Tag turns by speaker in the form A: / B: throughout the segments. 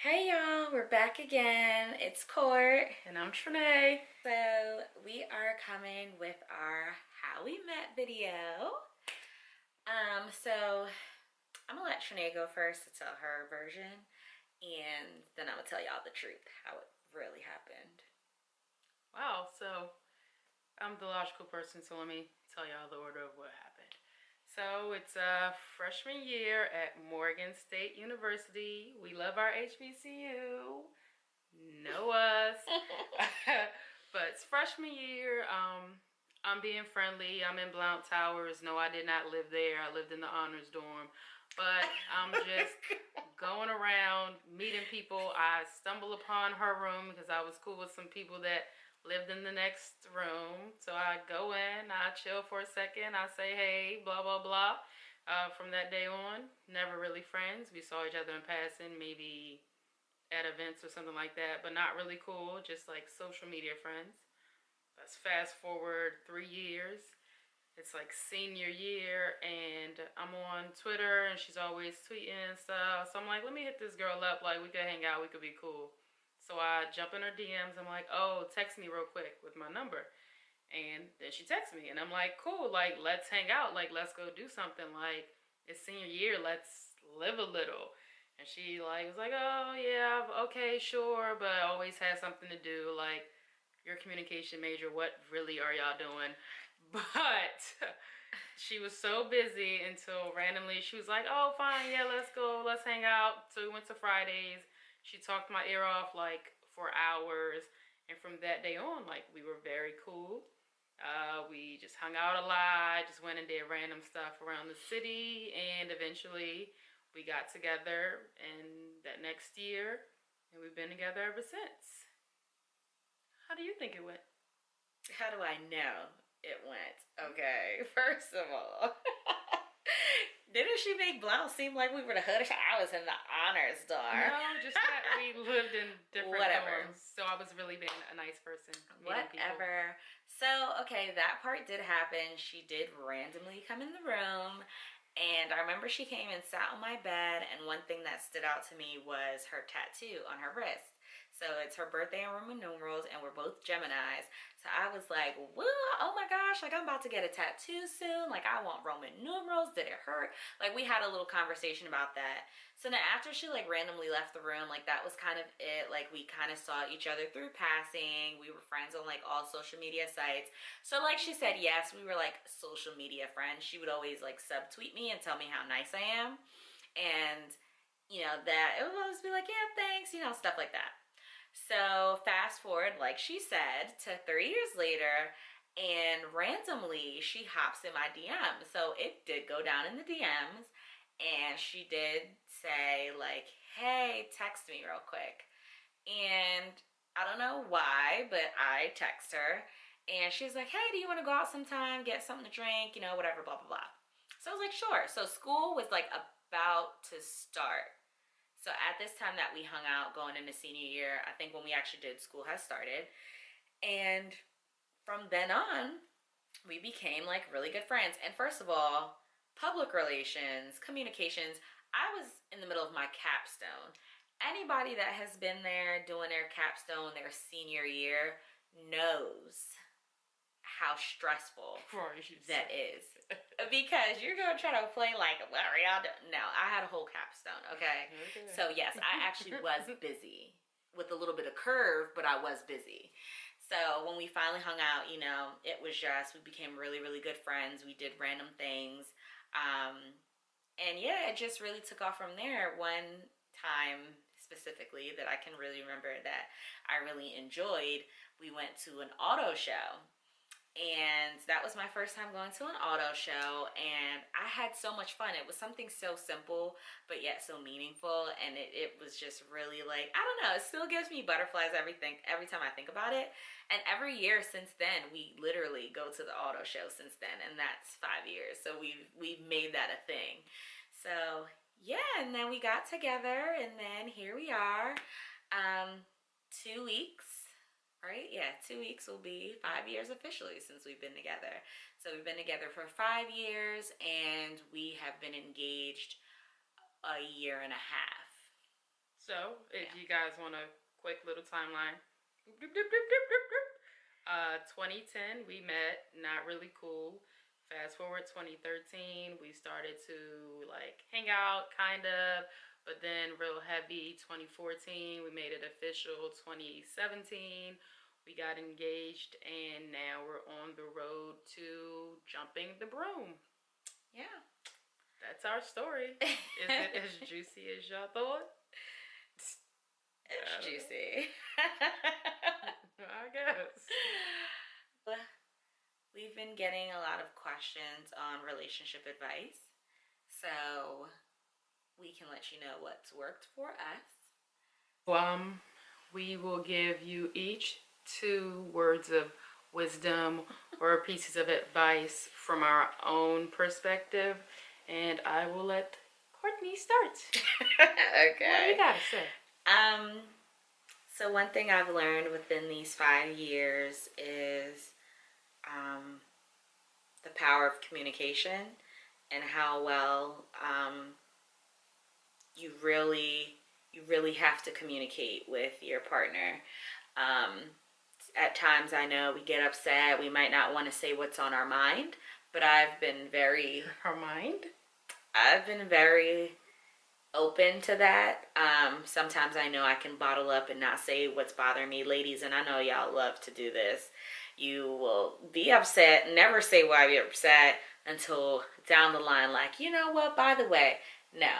A: Hey y'all, we're back again. It's Court.
B: And I'm Trinae.
A: So we are coming with our How We Met video. So I'm gonna let Trinae go first to tell her version, and then I'm gonna tell y'all the truth, how it really happened.
B: Wow, so I'm the logical person, so let me tell y'all the order of what happened. So it's freshman year at Morgan State University. We love our HBCU. Know us. But it's freshman year. I'm being friendly. I'm in Blount Towers. No, I did not live there. I lived in the honors dorm. But I'm just going around meeting people. I stumble upon her room because I was cool with some people that lived in the next room. So I go in, I chill for a second, I say hey, blah, blah, blah. From that day on, never really friends. We saw each other in passing, maybe at events or something like that, but not really cool, just like social media friends. Let's fast forward 3 years. It's like senior year, and I'm on Twitter, and she's always tweeting and stuff. So I'm like, let me hit this girl up. Like, we could hang out. We could be cool. So I jump in her DMs. I'm like, oh, text me real quick with my number. And then she texts me, and I'm like, cool. Like, let's hang out. Like, let's go do something. Like, it's senior year. Let's live a little. And she like was like, oh yeah, okay, sure, but I always had something to do. Like, your communication major, what really are y'all doing? But she was so busy until randomly she was like, oh, fine, yeah, let's go, let's hang out. So we went to Fridays. She talked my ear off like for hours. And from that day on, like, we were very cool. We just hung out a lot, just went and did random stuff around the city. And eventually we got together in that next year. And we've been together ever since. How do you think it went?
A: How do I know it went? Okay, first of all, didn't she make Blount seem like we were the hood? I was in the honors dorm.
B: No, just that we lived in different
A: Whatever.
B: dorms. So I was really being a nice person.
A: Whatever. So, okay, that part did happen. She did randomly come in the room. And I remember she came and sat on my bed. And one thing that stood out to me was her tattoo on her wrist. So it's her birthday in Roman numerals, and we're both Geminis. So I was like, whoa, oh my gosh, like I'm about to get a tattoo soon. Like I want Roman numerals. Did it hurt? Like we had a little conversation about that. So then after she like randomly left the room, like that was kind of it. Like we kind of saw each other through passing. We were friends on like all social media sites. So like she said, yes, we were like social media friends. She would always like subtweet me and tell me how nice I am. And you know, that it would always be like, yeah, thanks, you know, stuff like that. So fast forward, like she said, to 3 years later, and randomly she hops in my DM. So it did go down in the DMs, and she did say like, hey, text me real quick. And I don't know why, but I text her, and she's like, hey, do you want to go out sometime, get something to drink, you know, whatever, blah, blah, blah. So I was like, sure. So school was like about to start. So at this time that we hung out going into senior year, I think when we actually did, school has started. And from then on, we became like really good friends. And first of all, public relations, communications, I was in the middle of my capstone. Anybody that has been there doing their capstone, their senior year, knows how stressful that is. Because you're gonna try to play like, what are y'all doing? No, I had a whole capstone, okay? So yes, I actually was busy with a little bit of curve, but I was busy. So when we finally hung out, you know, it was just, we became really, really good friends. We did random things. And yeah, it just really took off from there. One time specifically that I can really remember that I really enjoyed, we went to an auto show. And that was my first time going to an auto show, and I had so much fun. It was something so simple but yet so meaningful, and it was just really like, I don't know, it still gives me butterflies every time I think about it. And every year since then, we literally go to the auto show since then, and that's 5 years. So we've made that a thing. So yeah, and then we got together, and then here we are. 2 weeks. Right? Yeah, 2 weeks will be 5 years officially since we've been together. So we've been together for 5 years, and we have been engaged a year and a half.
B: So, if
A: Yeah.
B: you guys want a quick little timeline, 2010 we met, not really cool. Fast forward 2013, we started to like hang out, kind of, but then real heavy. 2014, we made it official. 2017, we got engaged, and now we're on the road to jumping the broom.
A: Yeah.
B: That's our story. Is it as juicy as y'all thought?
A: It's
B: I don't know.
A: juicy.
B: I guess.
A: So, we've been getting a lot of questions on relationship advice. So, we can let you know what's worked for us.
B: Um, we will give you each two words of wisdom or pieces of advice from our own perspective, and I will let Courtney start. What do you
A: Okay.
B: gotta say?
A: Um, so one thing I've learned within these 5 years is um, the power of communication and how well you really you really have to communicate with your partner. Um, at times, I know we get upset. We might not want to say what's on our mind, but
B: Her mind?
A: I've been very open to that. Sometimes I know I can bottle up and not say what's bothering me, ladies, and I know y'all love to do this. You will be upset, never say why you're upset until down the line, like, you know what, by the way, no.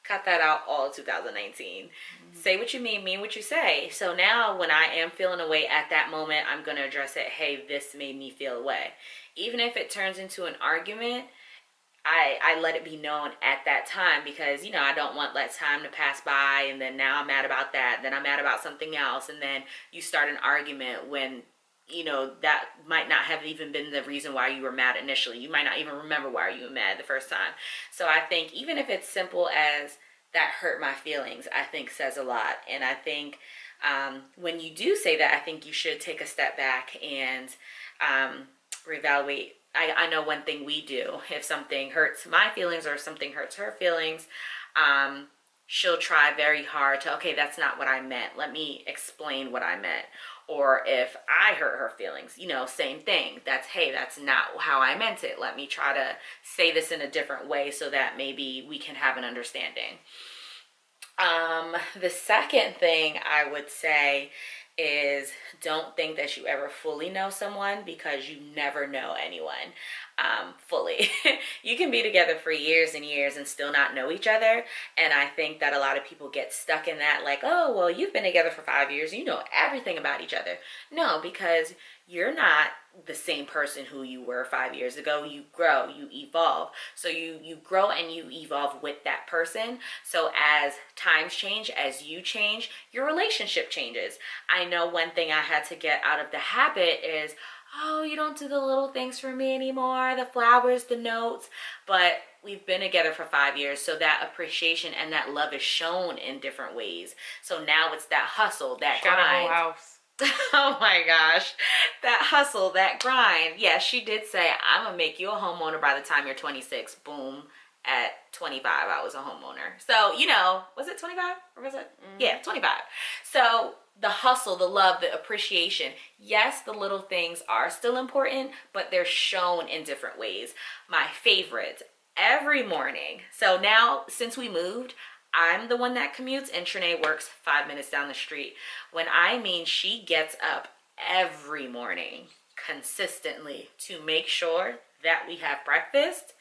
A: Cut that out all of 2019. Say what you mean what you say. So now when I am feeling a way at that moment, I'm going to address it. Hey, this made me feel away. Even if it turns into an argument, I let it be known at that time because, I don't want that time to pass by and then now I'm mad about that. Then I'm mad about something else. And then you start an argument when, that might not have even been the reason why you were mad initially. You might not even remember why you were mad the first time. So I think even if it's simple as that hurt my feelings, I think says a lot. And I think when you do say that, I think you should take a step back and reevaluate. I know one thing we do, if something hurts my feelings or something hurts her feelings, um, she'll try very hard to, okay, that's not what I meant. Let me explain what I meant. Or if I hurt her feelings, same thing. Hey, that's not how I meant it. Let me try to say this in a different way so that maybe we can have an understanding. The second thing I would say is don't think that you ever fully know someone because you never know anyone fully. You can be together for years and years and still not know each other. And I think that a lot of people get stuck in that, like, oh, well, you've been together for 5 years. You know everything about each other. No, because you're not the same person who you were 5 years ago. You grow, you evolve. So you grow and you evolve with that person. So as times change, as you change, your relationship changes. I know one thing I had to get out of the habit is, oh, you don't do the little things for me anymore, the flowers, the notes. But we've been together for 5 years, so that appreciation and that love is shown in different ways. So now it's that hustle, that
B: She got a whole
A: grind.
B: house.
A: Oh my gosh, that hustle, that grind. Yeah, she did say, I'm gonna make you a homeowner by the time you're 26. Boom. At 25, I was a homeowner. So, was it 25 or was it? Yeah, 25. So, the hustle, the love, the appreciation. Yes, the little things are still important, but they're shown in different ways. My favorite, every morning. So now, since we moved, I'm the one that commutes, and Trinae works 5 minutes down the street. When I mean she gets up every morning consistently to make sure that we have breakfast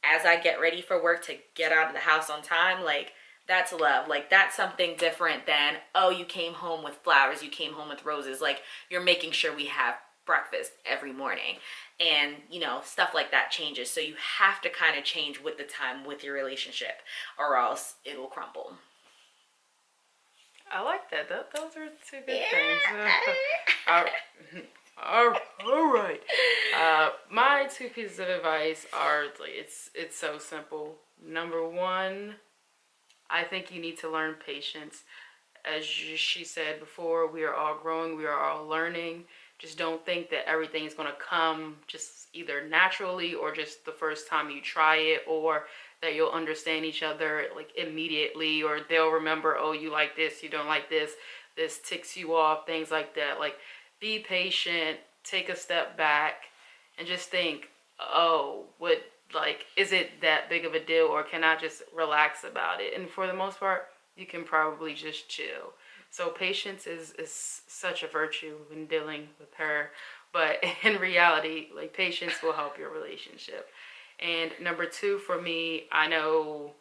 A: as I get ready for work to get out of the house on time, like, that's love. Like, that's something different than, oh, you came home with flowers, you came home with roses. Like, you're making sure we have breakfast every morning. And, stuff like that changes. So you have to kind of change with the time with your relationship, or else it will crumble.
B: I like that. Those are two good things.
A: Yeah.
B: all, all right. My two pieces of advice are like it's so simple. Number one, I think you need to learn patience. As she said before, we are all growing, we are all learning. Just don't think that everything is going to come just either naturally or just the first time you try it, or that you'll understand each other like immediately, or they'll remember, oh, you like this, you don't like this ticks you off, things like that. Like, be patient, take a step back, and just think, oh, what, like, is it that big of a deal, or can I just relax about it? And for the most part, you can probably just chill. So patience is such a virtue when dealing with her. But in reality, like, patience will help your relationship. And number two for me, I know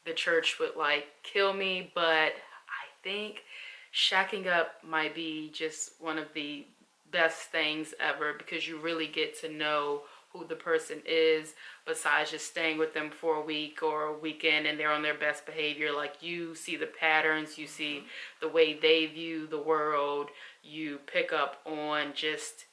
B: the church would like kill me, but I think shacking up might be just one of the best things ever, because you really get to know who the person is, besides just staying with them for a week or a weekend and they're on their best behavior. Like, you see the patterns, you see the way they view the world, you pick up on just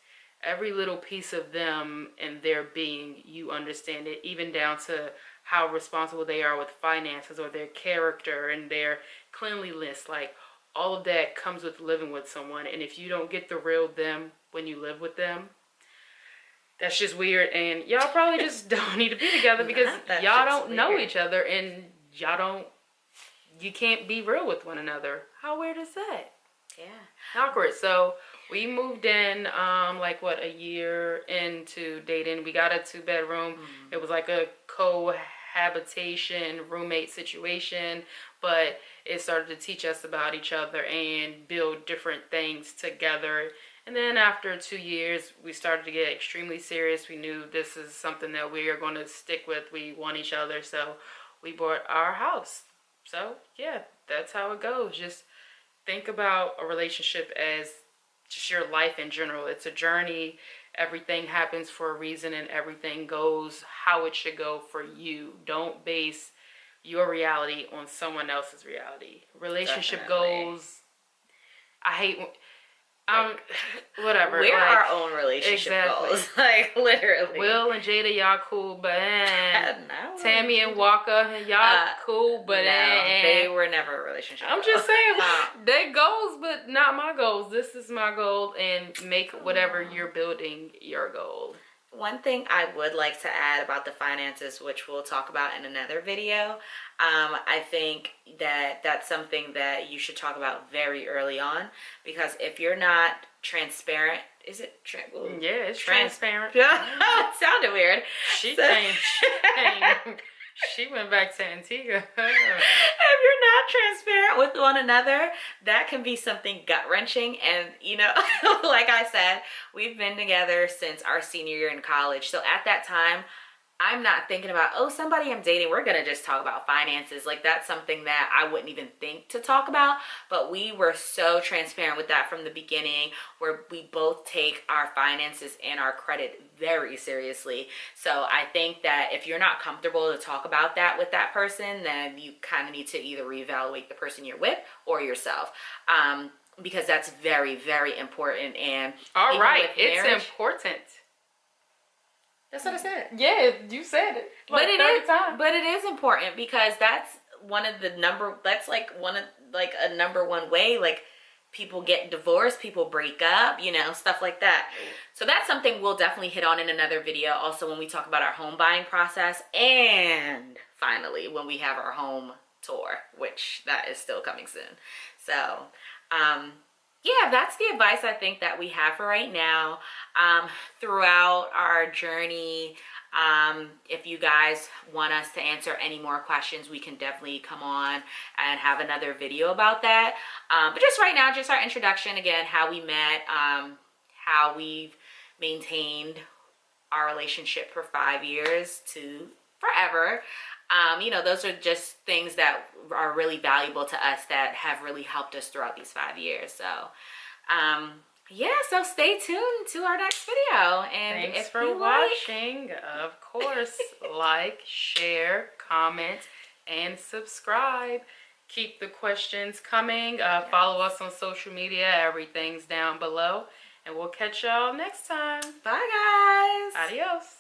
B: every little piece of them and their being. You understand it, even down to how responsible they are with finances, or their character and their cleanliness. Like, all of that comes with living with someone. And if you don't get the real them when you live with them, that's just weird. And y'all probably just don't need to be together, because y'all don't know each other, and you can't be real with one another. How weird is that?
A: Yeah.
B: Awkward. So we moved in, like, what, a year into dating. We got a 2-bedroom. It was like a cohabitation roommate situation, but it started to teach us about each other and build different things together. And then after 2 years, we started to get extremely serious. We knew this is something that we are going to stick with. We want each other, so we bought our house. So yeah, that's how it goes. Just think about a relationship as just your life in general. It's a journey. Everything happens for a reason, and everything goes how it should go for you. Don't base your reality on someone else's reality. Relationship goals, I hate, whatever.
A: We're
B: like,
A: our own relationship goals. Like, literally.
B: Will and Jada, y'all cool, but
A: no,
B: Tammy and Walker, y'all cool, but
A: no, they were never a relationship.
B: I'm just saying, they goals, but not my goals. This is my goal, and make whatever you're building your goal.
A: One thing I would like to add about the finances, which we'll talk about in another video, I think that that's something that you should talk about very early on, because if you're not transparent, is it?
B: Yeah, it's transparent.
A: It sounded weird.
B: She went back to Antigua.
A: If you're not transparent with one another, that can be something gut-wrenching. And, you know, like I said, we've been together since our senior year in college. So at that time, I'm not thinking about, oh, somebody I'm dating, we're gonna just talk about finances. Like, that's something that I wouldn't even think to talk about. But we were so transparent with that from the beginning, where we both take our finances and our credit very seriously. So I think that if you're not comfortable to talk about that with that person, then you kind of need to either reevaluate the person you're with or yourself. Because that's very, very important. And
B: all right, it's important.
A: That's what I said.
B: Yeah, you said it. Like,
A: but it is important, because that's one of the a number one way, like, people get divorced, people break up, you know, stuff like that. So that's something we'll definitely hit on in another video. Also, when we talk about our home buying process, and finally when we have our home tour, which that is still coming soon. So yeah, that's the advice I think that we have for right now. Throughout our journey, if you guys want us to answer any more questions, we can definitely come on and have another video about that. But just right now, just our introduction, again, how we met, how we've maintained our relationship for 5 years to forever. You know, those are just things that are really valuable to us, that have really helped us throughout these 5 years. So, yeah, so stay tuned to our next video. And
B: thanks for watching. Of course, like, share, comment, and subscribe. Keep the questions coming. Follow us on social media. Everything's down below. And we'll catch y'all next time.
A: Bye, guys.
B: Adios.